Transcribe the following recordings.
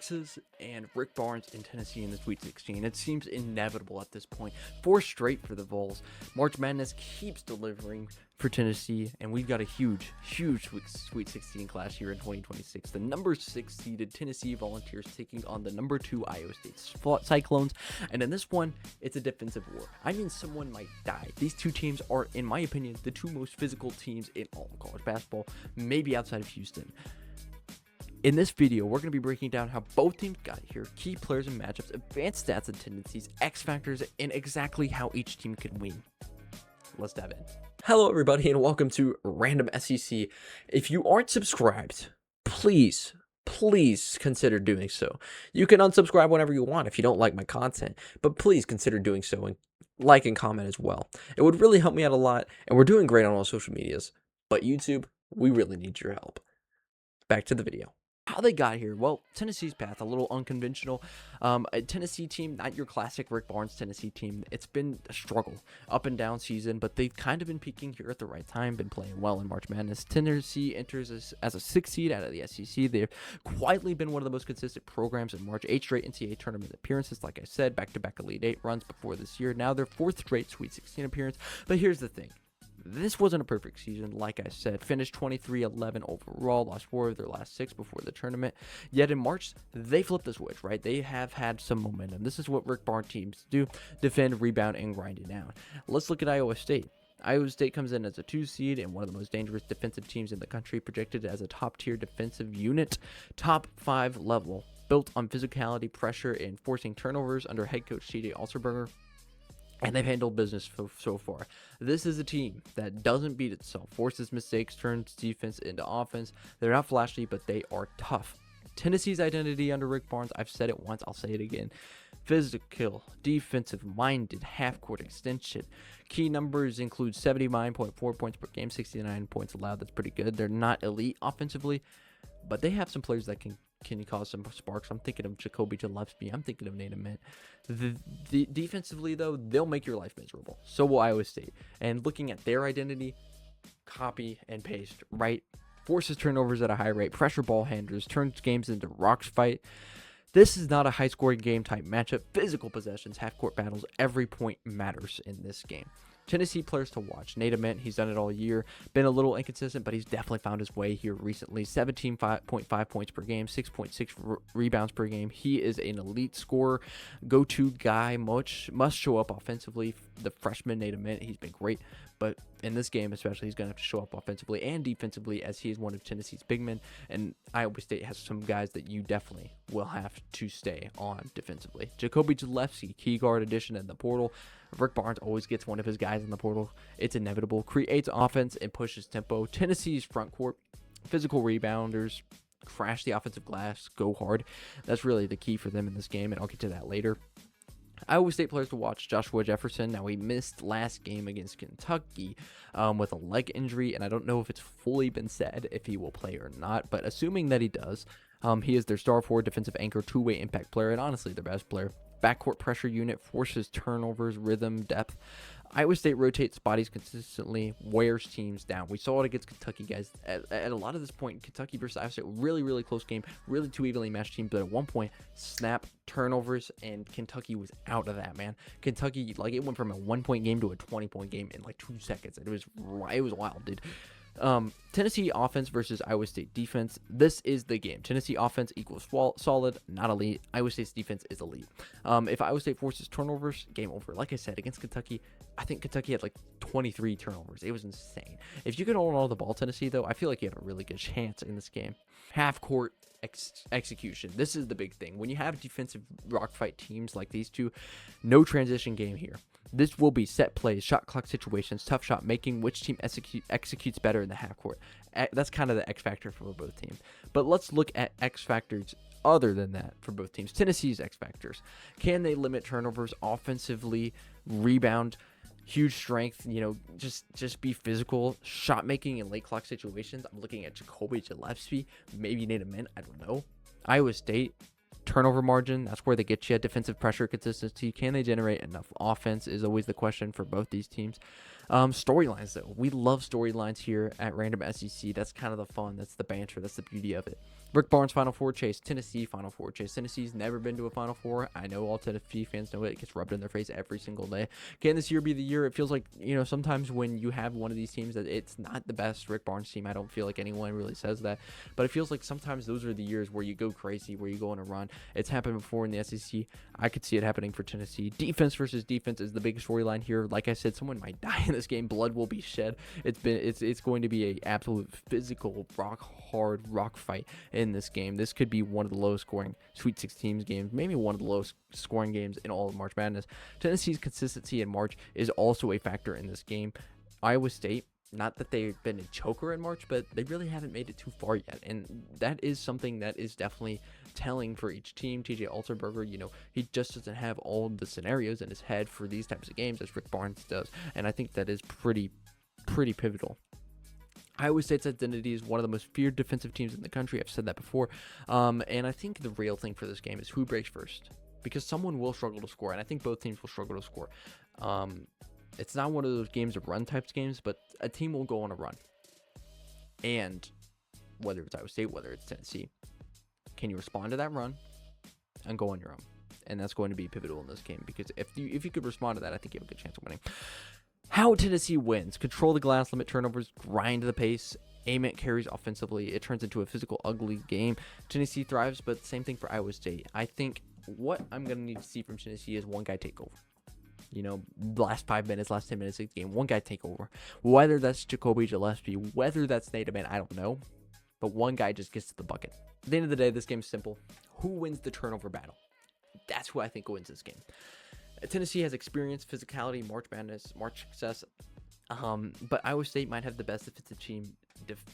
Texas and Rick Barnes in Tennessee in the Sweet 16. It seems inevitable at this point. 4 straight for the Vols. March Madness keeps delivering for Tennessee, and we've got a huge Sweet 16 class here in 2026. The number 6 seeded Tennessee Volunteers taking on the number 2 Iowa State Cyclones, and in this one, it's a defensive war. I mean, someone might die. These two teams are, in my opinion, the 2 most physical teams in all of college basketball, maybe outside of Houston. In this video, we're going to be breaking down how both teams got here, key players and matchups, advanced stats and tendencies, X factors, and exactly how each team could win. Let's dive in. Hello everybody and welcome to Random SEC. If you aren't subscribed, please consider doing so. You can unsubscribe whenever you want if you don't like my content, but please consider doing so and like and comment as well. It would really help me out a lot, and we're doing great on all social medias, but YouTube, we really need your help. Back to the video. How they got here? Well, Tennessee's path, a little unconventional. A Tennessee team, not your classic Rick Barnes Tennessee team. It's been a struggle, up and down season, but they've kind of been peaking here at the right time, been playing well in March Madness. Tennessee enters as a 6th seed out of the SEC. They've quietly been one of the most consistent programs in March. 8 straight NCAA tournament appearances, like I said, back-to-back Elite 8 runs before this year. Now their 4th straight Sweet 16 appearance. But here's the thing. This wasn't a perfect season, like I said. Finished 23-11 overall, lost 4 of their last 6 before the tournament. Yet in March, they flipped the switch, right? They have had some momentum. This is what Rick Barnes teams do: defend, rebound, and grind it down. Let's look at Iowa State. Iowa State comes in as a 2 seed and one of the most dangerous defensive teams in the country, projected as a top-tier defensive unit, top 5 level, built on physicality, pressure, and forcing turnovers under head coach T.J. Alserberger. And they've handled business so far. This is a team that doesn't beat itself, forces mistakes, turns defense into offense. They're not flashy, but they are tough. Tennessee's identity under Rick Barnes, I've said it once, I'll say it again: physical, defensive-minded, half-court extension. Key numbers include 79.4 points per game, 69 points allowed. That's pretty good. They're not elite offensively, but they have some players that can cause some sparks. I'm thinking of Jacoby Gillespie. I'm thinking of Nate Mint. The defensively, though, they'll make your life miserable. So will Iowa State. And looking at their identity, copy and paste, right? Forces turnovers at a high rate, pressure ball handlers, turns games into rocks fight. This is not a high-scoring game type matchup. Physical possessions, half-court battles, every point matters in this game. Tennessee players to watch: Nate Mint, he's done it all year. Been a little inconsistent, but he's definitely found his way here recently. 17.5 points per game, 6.6 rebounds per game. He is an elite scorer, go-to guy, must show up offensively. The freshman Nate Mint, he's been great, but in this game especially, he's going to have to show up offensively and defensively, as he is one of Tennessee's big men, and Iowa State has some guys that you definitely will have to stay on defensively. Jacoby Gillespie, key guard addition in the portal. Rick Barnes always gets one of his guys in the portal. It's inevitable. Creates offense and pushes tempo. Tennessee's front court, physical rebounders, crash the offensive glass, go hard. That's really the key for them in this game, and I'll get to that later. Iowa State players to watch: Joshua Jefferson. Now, he missed last game against Kentucky with a leg injury, and I don't know if it's fully been said if he will play or not, but assuming that he does, he is their star forward, defensive anchor, two-way impact player, and honestly their best player. Backcourt pressure unit, forces turnovers, rhythm, depth. Iowa State rotates bodies consistently, wears teams down. We saw it against Kentucky, guys. At a lot of this point, Kentucky versus Iowa State, really close game, really 2 evenly matched teams, but at one point, snap, turnovers, and Kentucky was out of that, man. Kentucky, like, it went from a 1-point game to a 20-point game in like 2 seconds. It was wild, dude. Tennessee offense versus Iowa State defense. This is the game. Tennessee offense equals solid, not elite. Iowa State's defense is elite. If Iowa State forces turnovers, game over. Like I said, against Kentucky, I think Kentucky had like 23 turnovers. It was insane. If you can hold on to the ball, Tennessee, though, I feel like you have a really good chance in this game. Half-court execution. This is the big thing. When you have defensive rock fight teams like these two, no transition game here. This will be set plays, shot clock situations, tough shot making, which team executes better in the half court. That's kind of the X factor for both teams. But let's look at X factors other than that for both teams. Tennessee's X factors: can they limit turnovers offensively, rebound, huge strength, just be physical, shot making in late clock situations? I'm looking at Jacoby Gillespie, maybe Nate Mint, I don't know. Iowa State, turnover margin, that's where they get you. Defensive pressure consistency, can they generate enough offense is always the question for both these teams. Storylines, though. We love storylines here at Random SEC. That's kind of the fun. That's the banter. That's the beauty of it. Rick Barnes Final Four chase. Tennessee Final Four chase. Tennessee's never been to a Final Four. I know all Tennessee fans know it. It gets rubbed in their face every single day. Can this year be the year? It feels like, sometimes when you have one of these teams that it's not the best Rick Barnes team, I don't feel like anyone really says that. But it feels like sometimes those are the years where you go crazy, where you go on a run. It's happened before in the SEC. I could see it happening for Tennessee. Defense versus defense is the big storyline here. Like I said, someone might die in this game. Blood will be shed. It's going to be a absolute physical, rock fight in this game. This could be one of the lowest scoring Sweet 16 games, maybe one of the lowest scoring games in all of March Madness. Tennessee's consistency in March is also a factor in this game. Iowa State, not that they've been a choker in March, but they really haven't made it too far yet. And that is something that is definitely telling for each team. TJ Alterberger, he just doesn't have all the scenarios in his head for these types of games as Rick Barnes does. And I think that is pretty pivotal. Iowa State's identity is one of the most feared defensive teams in the country. I've said that before. And I think the real thing for this game is who breaks first, because someone will struggle to score, and I think both teams will struggle to score. It's not one of those games of run types games, but a team will go on a run. And whether it's Iowa State, whether it's Tennessee, can you respond to that run and go on your own? And that's going to be pivotal in this game, because if you could respond to that, I think you have a good chance of winning. How Tennessee wins: control the glass, limit turnovers, grind the pace, aim at carries offensively. It turns into a physical, ugly game. Tennessee thrives, but same thing for Iowa State. I think what I'm going to need to see from Tennessee is one guy take over. Last 5 minutes, last 10 minutes of the game, one guy take over. Whether that's Jacoby Gillespie, whether that's Nate Aman, I don't know. But one guy just gets to the bucket. At the end of the day, this game's simple. Who wins the turnover battle? That's who I think wins this game. Tennessee has experience, physicality, March Madness, March success. But Iowa State might have the best defensive team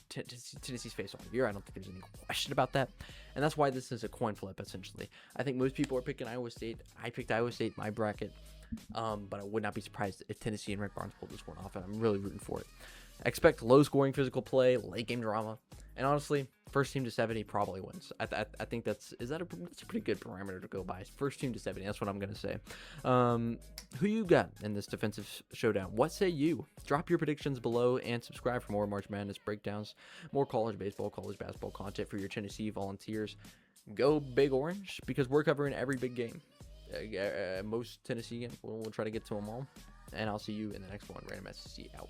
Tennessee's faced all year. I don't think there's any question about that. And that's why this is a coin flip, essentially. I think most people are picking Iowa State. I picked Iowa State in my bracket. But I would not be surprised if Tennessee and Rick Barnes pulled this one off, and I'm really rooting for it. Expect low-scoring physical play, late-game drama, and honestly, first team to 70 probably wins. I think that's a pretty good parameter to go by. First team to 70, that's what I'm going to say. Who you got in this defensive showdown? What say you? Drop your predictions below and subscribe for more March Madness breakdowns, more college baseball, college basketball content for your Tennessee Volunteers. Go Big Orange, because we're covering every big game. Most Tennessee games. We'll try to get to them all. And I'll see you in the next one. Random SEC out.